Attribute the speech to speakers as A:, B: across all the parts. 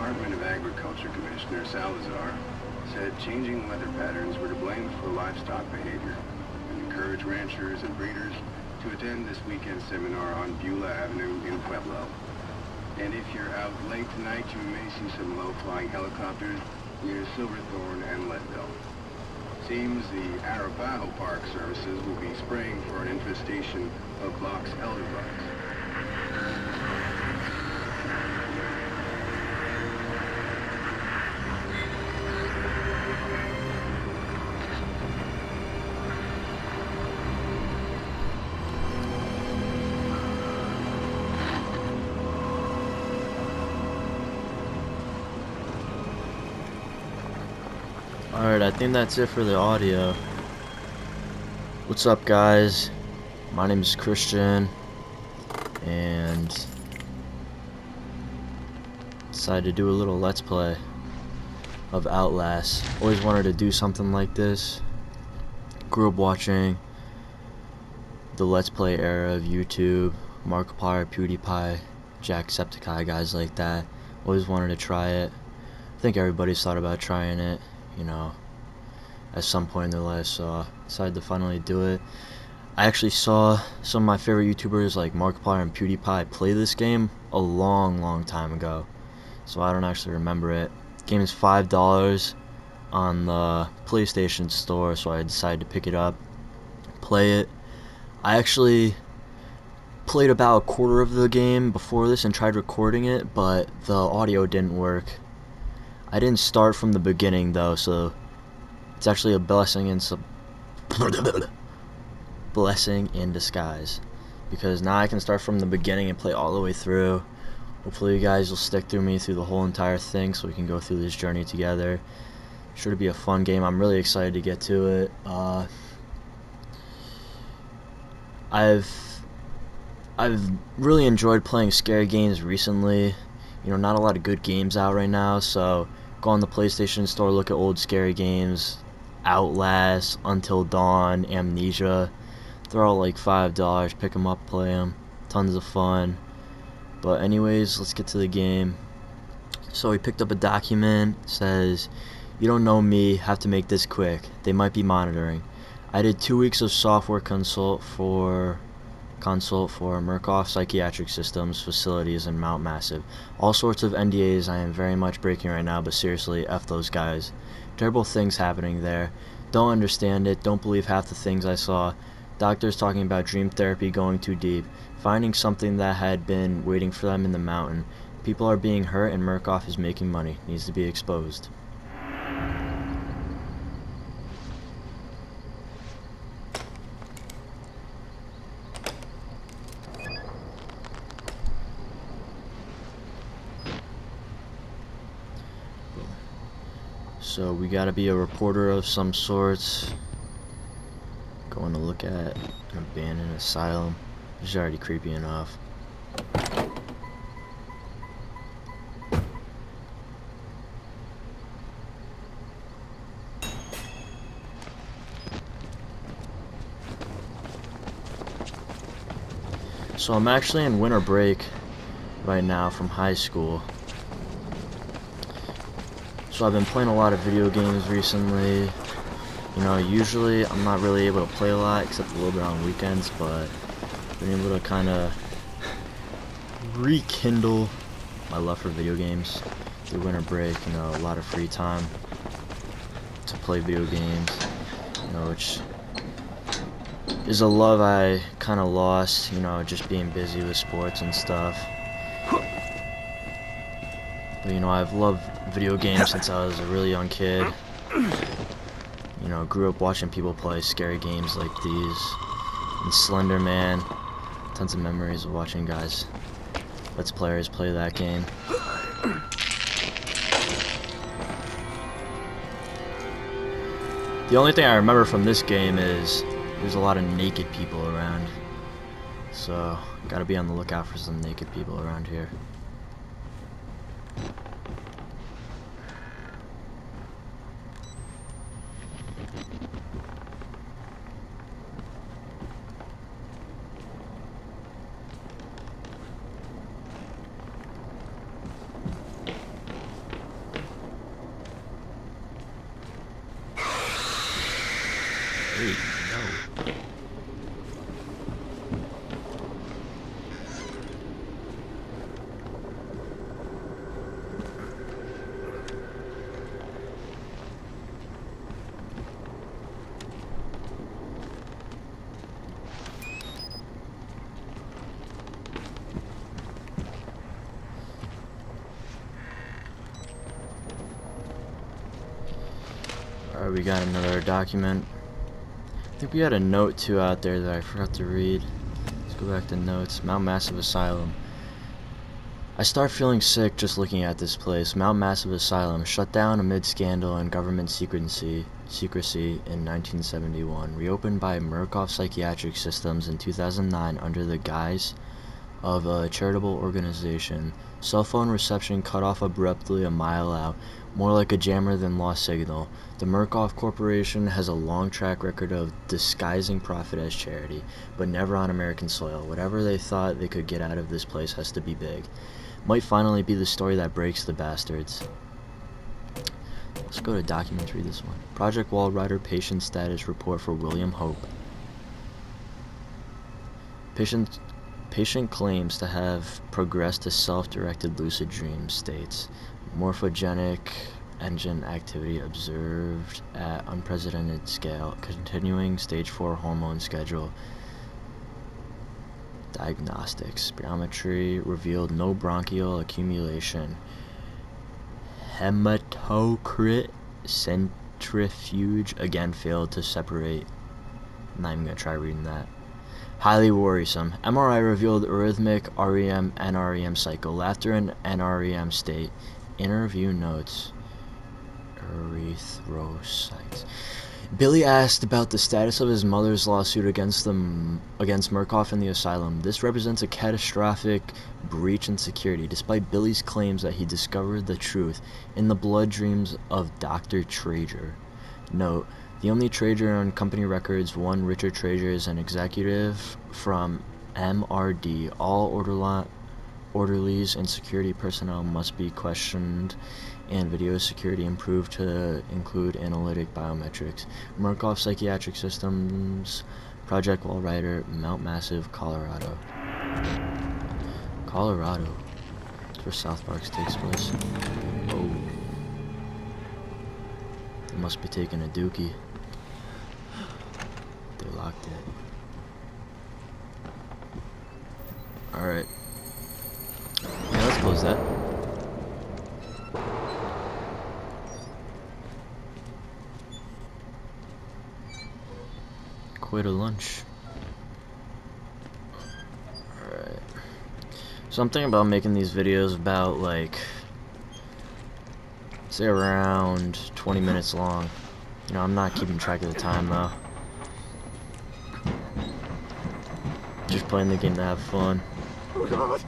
A: Department of Agriculture Commissioner Salazar said changing weather patterns were to blame for livestock behavior and encouraged ranchers and breeders to attend this weekend seminar on Beulah Avenue in Pueblo. And if you're out late tonight, you may see some low-flying helicopters near Silverthorne and Leadville. Seems the Arapaho Park Services will be spraying for an infestation of box elderbugs.
B: Alright, I think that's it for the audio. What's up, guys? My name is Christian, and decided to do a little Let's Play of Outlast. Always wanted to do something like this. Grew up watching the Let's Play era of YouTube, Markiplier, PewDiePie, Jacksepticeye, guys like that. Always wanted to try it. I think everybody's thought about trying it, you know, at some point in their life, so I decided to finally do it. I actually saw some of my favorite YouTubers like Markiplier and PewDiePie play this game a long time ago, so I don't actually remember it. The game is $5 on the PlayStation Store, so I decided to pick it up, play it. I actually played about a quarter of the game before this and tried recording it, but the audio didn't work. I didn't start from the beginning though, so it's actually a blessing in blessing in disguise, because now I can start from the beginning and play all the way through. Hopefully you guys will stick through me through the whole entire thing so we can go through this journey together. Sure to be a fun game. I'm really excited to get to it. I've really enjoyed playing scary games recently. You know, not a lot of good games out right now, so go on the PlayStation Store, look at old scary games. Outlast, Until Dawn, Amnesia. They're all like $5. Pick them up, play them. Tons of fun. But anyways, let's get to the game. So we picked up a document. It says, "You don't know me, have to make this quick. They might be monitoring. I did 2 weeks of software consult for Murkoff Psychiatric Systems facilities in Mount Massive. All sorts of NDAs I am very much breaking right now, but seriously, F those guys. Terrible things happening there. Don't understand it, don't believe half the things I saw. Doctors talking about dream therapy going too deep. Finding something that had been waiting for them in the mountain. People are being hurt and Murkoff is making money. Needs to be exposed." So we gotta be a reporter of some sorts. Going to look at an abandoned asylum. Which is already creepy enough. So I'm actually in winter break right now from high school. So I've been playing a lot of video games recently. You know, usually I'm not really able to play a lot except a little bit on weekends, but been able to kind of rekindle my love for video games through winter break. You know, a lot of free time to play video games, you know, which is a love I kind of lost, you know, just being busy with sports and stuff. But, you know, I've loved video games since I was a really young kid. You know, grew up watching people play scary games like these. And Slender Man. Tons of memories of watching guys, Let's Players, play that game. The only thing I remember from this game is there's a lot of naked people around. So, gotta be on the lookout for some naked people around here. Alright, we got another document. I think we had a note too out there that I forgot to read. Let's go back to notes. Mount Massive Asylum. I start feeling sick just looking at this place. Mount Massive Asylum, shut down amid scandal and government secrecy in 1971. Reopened by Murkoff Psychiatric Systems in 2009 under the guise of a charitable organization. Cell phone reception cut off abruptly a mile out, more like a jammer than lost signal. The Murkoff Corporation has a long track record of disguising profit as charity, but never on American soil. Whatever they thought they could get out of this place has to be big. Might finally be the story that breaks the bastards. Let's go to documents, read this one. Project Walrider patient status report for William Hope. Patient claims to have progressed to self-directed lucid dream states. Morphogenic engine activity observed at unprecedented scale. Continuing stage 4 hormone schedule. Diagnostics. Spirometry revealed no bronchial accumulation. Hematocrit centrifuge again failed to separate. I'm not even gonna try reading that. Highly worrisome. MRI revealed arrhythmic REM NREM cycle. Laughter in NREM state. Interview notes. Erythrocytes. Billy asked about the status of his mother's lawsuit against Murkoff and the asylum. This represents a catastrophic breach in security, despite Billy's claims that he discovered the truth in the blood dreams of Dr. Trager. Note, the only Trager on company records, one Richard Trager, is an executive from MRD. All orderlies and security personnel must be questioned and video security improved to include analytic biometrics. Murkoff Psychiatric Systems, Project Walrider, Mount Massive, Colorado. Colorado. That's where South Park takes place. Oh. They must be taking a dookie. They locked it. Alright. Yeah, let's close that. Quit a lunch. Alright. So I'm thinking about making these videos about, like, say around 20 minutes long. You know, I'm not keeping track of the time though. Just playing the game to have fun.
C: Oh God.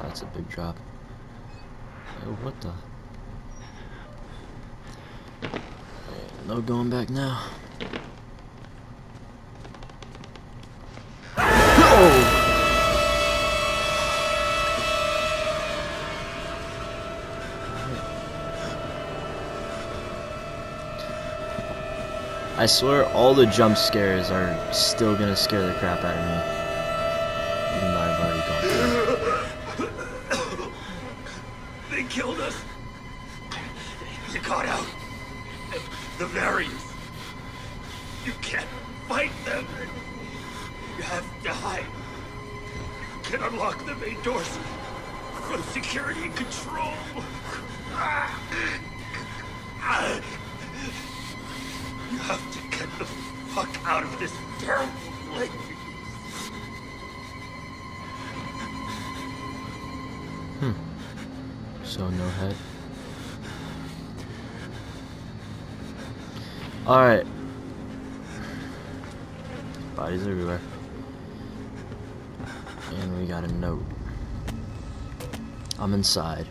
B: That's a big drop. Oh, what the? No going back now. I swear all the jump scares are still gonna scare the crap out of me. Even though I've already gone through it.
C: They killed us. You got out. The variants. You can't fight them. You have to hide. You can unlock the main doors from security and control. You have to get the fuck out of this terrible place.
B: So no head. Alright. Bodies everywhere. And we got a note. I'm inside.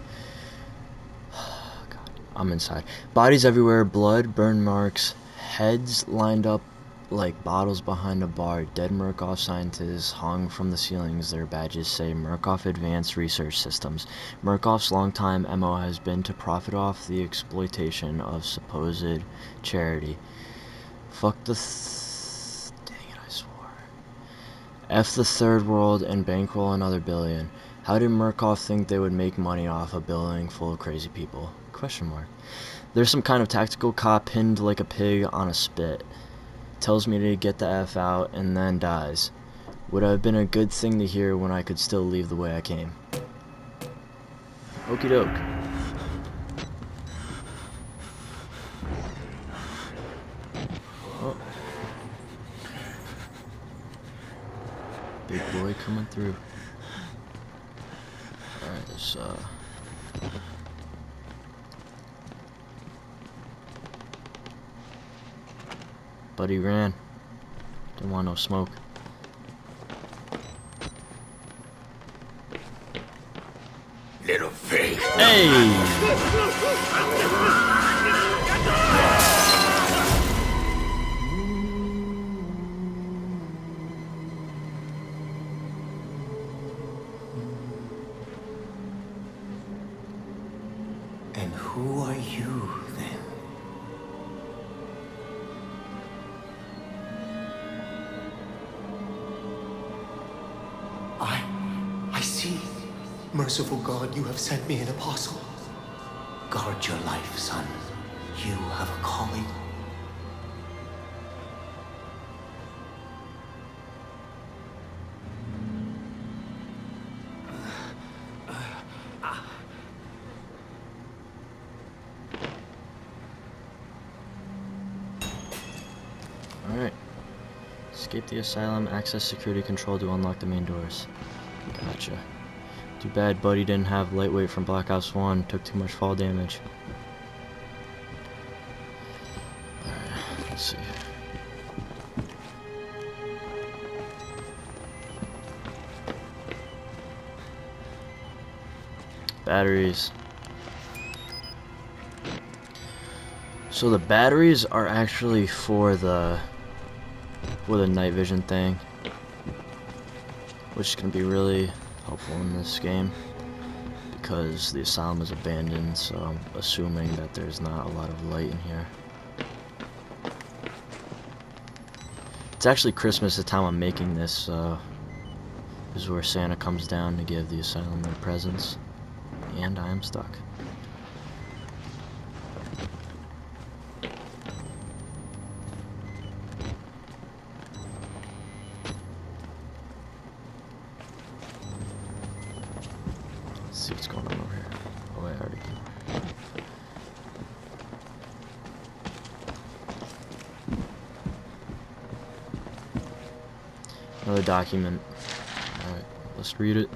B: God, I'm inside. Bodies everywhere, blood, burn marks, heads lined up like bottles behind a bar. Dead Murkoff scientists hung from the ceilings. Their badges say Murkoff Advanced Research Systems. Murkoff's longtime MO has been to profit off the exploitation of supposed charity. Fuck the dang it, I swore. F the third world and bankroll another billion. How did Murkoff think they would make money off a building full of crazy people? Question mark. There's some kind of tactical cop pinned like a pig on a spit. tells me to get the F out, and then dies. Would have been a good thing to hear when I could still leave the way I came. Okie doke. Oh. Big boy coming through. Alright, this, Buddy ran. Didn't want no smoke.
C: Little pig.
B: Hey!
C: And who are you, then? I see. Merciful God, you have sent me an apostle. Guard your life, son. You have a calling.
B: Alright. Escape the asylum, access security control to unlock the main doors. Gotcha. Too bad Buddy didn't have lightweight from Black Ops 1, took too much fall damage. Alright, let's see. Batteries. So the batteries are actually for the night vision thing, which is going to be really helpful in this game because the asylum is abandoned, so I'm assuming that there's not a lot of light in here. It's actually Christmas the time I'm making this, so this is where Santa comes down to give the asylum their presents, and I am stuck. Let's see what's going on over here. Oh, I already came. Another document. Alright, let's read it.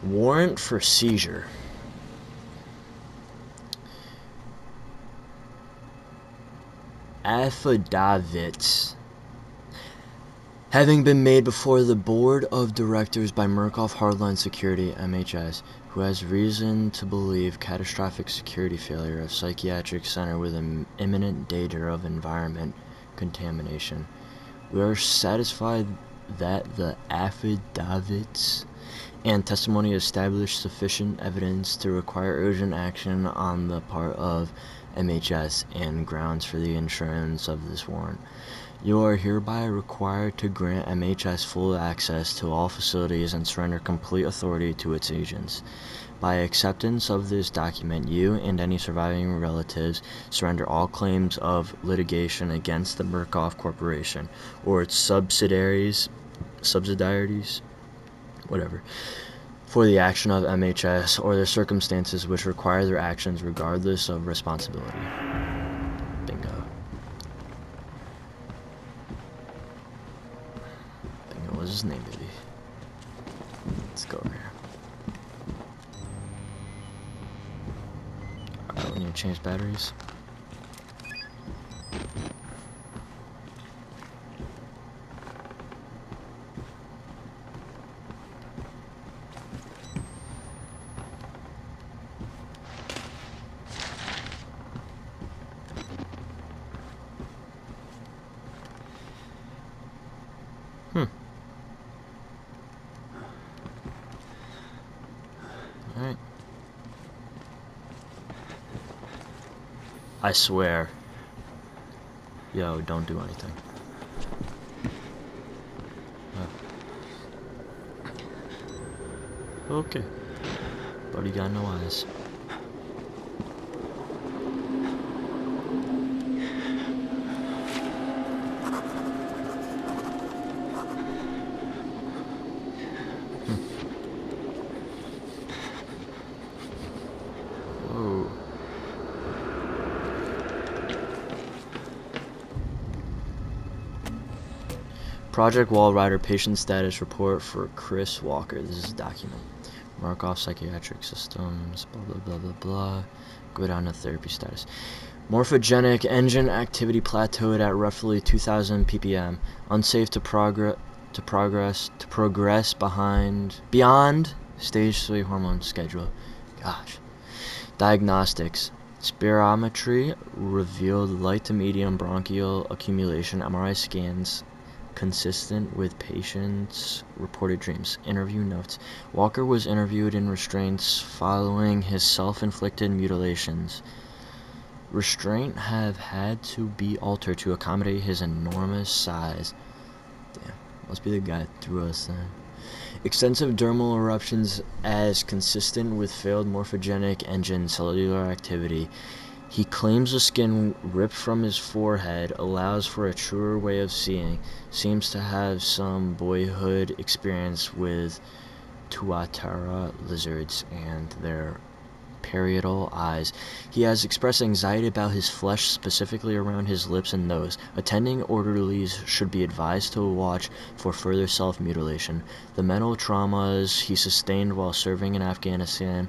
B: Warrant for seizure. Affidavits. Having been made before the Board of Directors by Murkoff Hardline Security, MHS, who has reason to believe catastrophic security failure of psychiatric center with an imminent danger of environment contamination. We are satisfied that the affidavits and testimony establish sufficient evidence to require urgent action on the part of MHS and grounds for the issuance of this warrant. You are hereby required to grant MHS full access to all facilities and surrender complete authority to its agents. By acceptance of this document, you and any surviving relatives surrender all claims of litigation against the Murkoff Corporation or its subsidiaries, whatever, for the action of MHS or the circumstances which require their actions regardless of responsibility. Bingo. What's his name, baby? Let's go over here. Alright, we need to change batteries. Alright. I swear. Yo, don't do anything. Okay. Buddy got no eyes. Project Wall Rider patient status report for Chris Walker. This is a document. Mark off psychiatric systems, blah, blah, blah, blah, blah. Go down to therapy status. Morphogenic engine activity plateaued at roughly 2,000 ppm. Unsafe to progress beyond stage 3 hormone schedule. Gosh. Diagnostics. Spirometry revealed light to medium bronchial accumulation. MRI scans consistent with patient's reported dreams. Interview notes. Walker was interviewed in restraints following his self-inflicted mutilations. Restraint have had to be altered to accommodate his enormous size. Damn, must be the guy that threw us then. Extensive dermal eruptions as consistent with failed morphogenic engine cellular activity. He claims the skin ripped from his forehead allows for a truer way of seeing. Seems to have some boyhood experience with tuatara lizards and their parietal eyes. He has expressed anxiety about his flesh, specifically around his lips and nose. Attending orderlies should be advised to watch for further self-mutilation. The mental traumas he sustained while serving in Afghanistan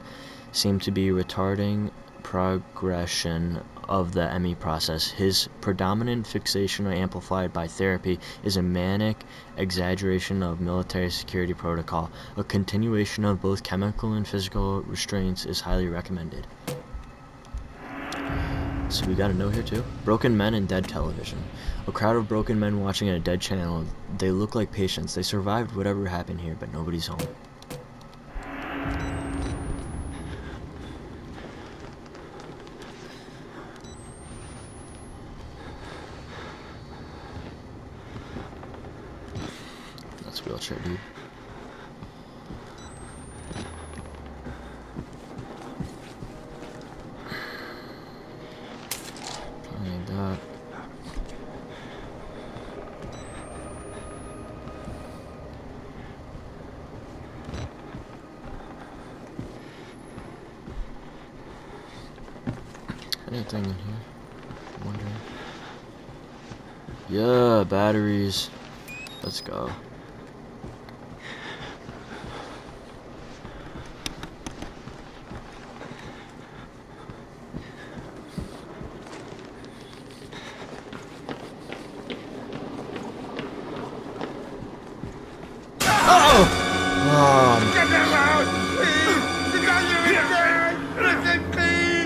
B: seem to be retarding progression of the ME process. His predominant fixation, amplified by therapy, is a manic exaggeration of military security protocol. A continuation of both chemical and physical restraints is highly recommended. So we got a note here too. Broken men and dead television. A crowd of broken men watching a dead channel. They look like patients. They survived whatever happened here, but nobody's home. That's wheelchair dude. Probably need that. Anything in here? I'm wondering. Yeah, batteries. Let's go.
C: Get them out! Please! The doctor is dead! Listen, please!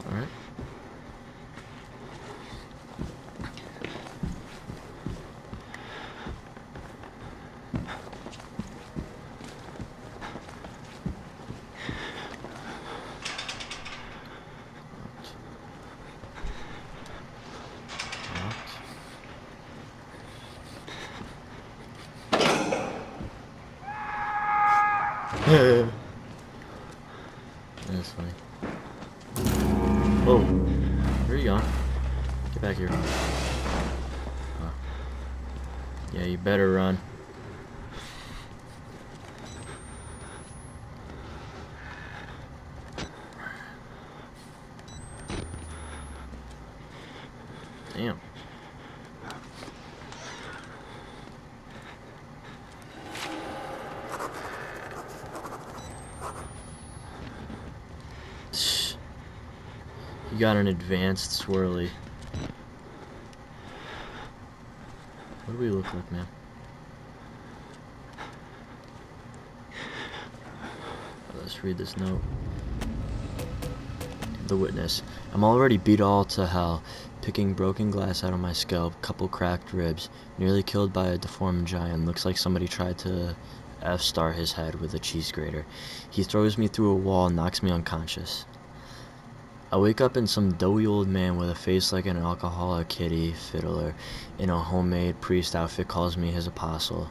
B: Alright. That's funny. Oh, where are you going? Get back here. Oh. Yeah, you better run. Damn. You got an advanced swirly. What do we look like, man? Let's read this note. The witness. I'm already beat all to hell, picking broken glass out of my scalp, couple cracked ribs, nearly killed by a deformed giant. Looks like somebody tried to F-star his head with a cheese grater. He throws me through a wall and knocks me unconscious. I wake up in some doughy old man with a face like an alcoholic kitty fiddler in a homemade priest outfit calls me his apostle.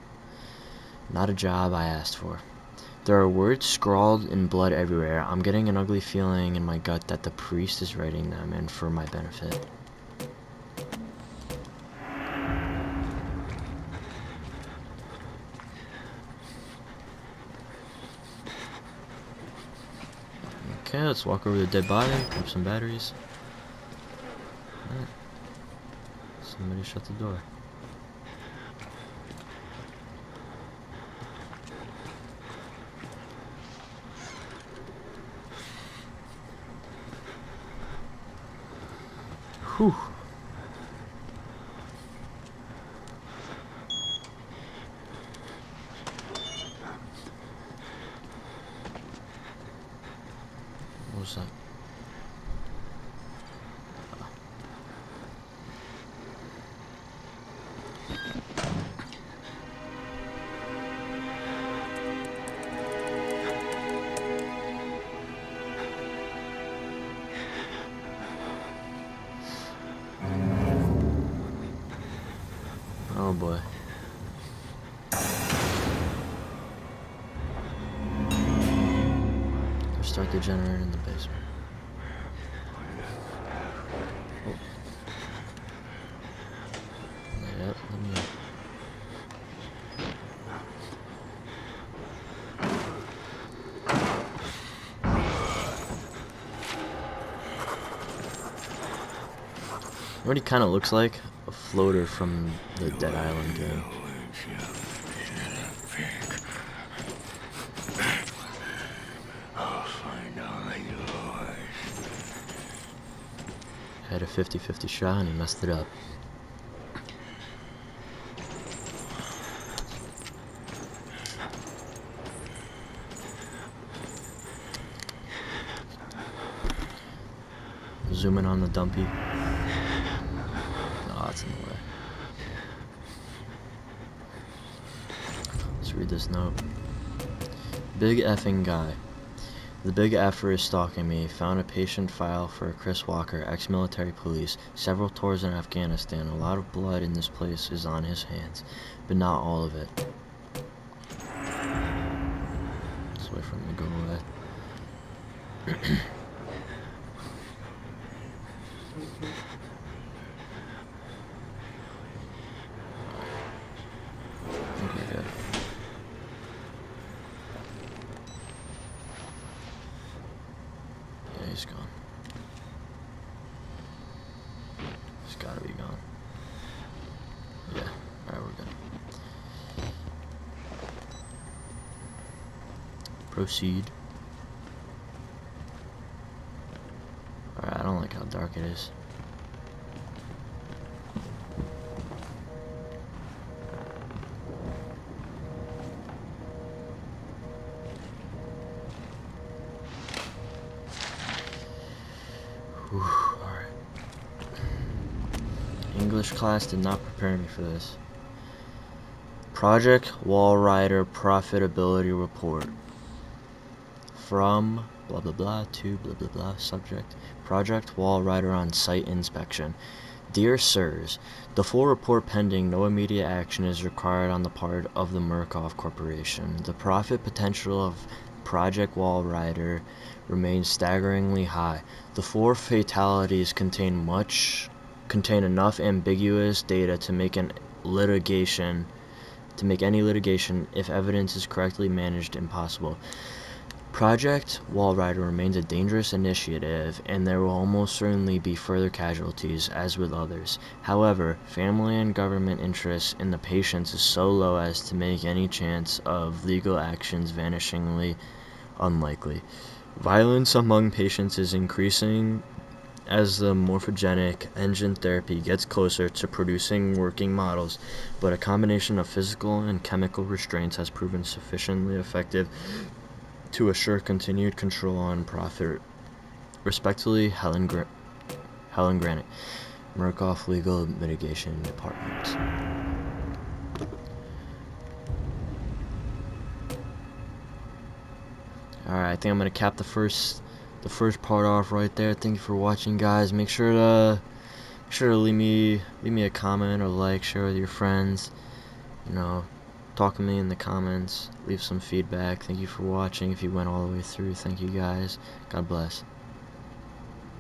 B: Not a job I asked for. There are words scrawled in blood everywhere. I'm getting an ugly feeling in my gut that the priest is writing them and for my benefit. Okay, let's walk over to the dead body, grab some batteries. Alright. Somebody shut the door. Whew. What was that? Oh boy. Start the generator in the basement. Oh. Yep, let me in. What he kind of looks like? A floater from the Dead Island game. Had a 50-50 shot and he messed it up. Zoom in on the dumpy. No, that's in the way. Let's read this note. Big effing guy. The big effer is stalking me. Found a patient file for Chris Walker, ex-military police. Several tours in Afghanistan. A lot of blood in this place is on his hands, but not all of it. Let's wait for him to go away. Okay, good. Yeah, he's gone. He's gotta be gone. Yeah, alright, we're good. Proceed. Alright, I don't like how dark it is. Alright. English class did not prepare me for this. Project Wall Rider Profitability Report. From blah blah blah to blah blah blah. Subject: Project Wall Rider on site inspection. Dear Sirs, the full report pending. No immediate action is required on the part of the Murkoff Corporation. The profit potential of Project Wall Rider remains staggeringly high. The 4 fatalities contain enough ambiguous data to make any litigation, if evidence is correctly managed, impossible. Project Wall Rider remains a dangerous initiative, and there will almost certainly be further casualties, as with others. However, family and government interest in the patients is so low as to make any chance of legal actions vanishingly unlikely. Violence among patients is increasing as the morphogenic engine therapy gets closer to producing working models, but a combination of physical and chemical restraints has proven sufficiently effective to assure continued control on profit. Respectfully, Helen Granite, Murkoff Legal Mitigation Department. Alright, I think I'm gonna cap the first part off right there. Thank you for watching, guys. Make sure to leave me a comment or like, share with your friends. You know, talk to me in the comments, leave some feedback. Thank you for watching. If you went all the way through, thank you guys. God bless.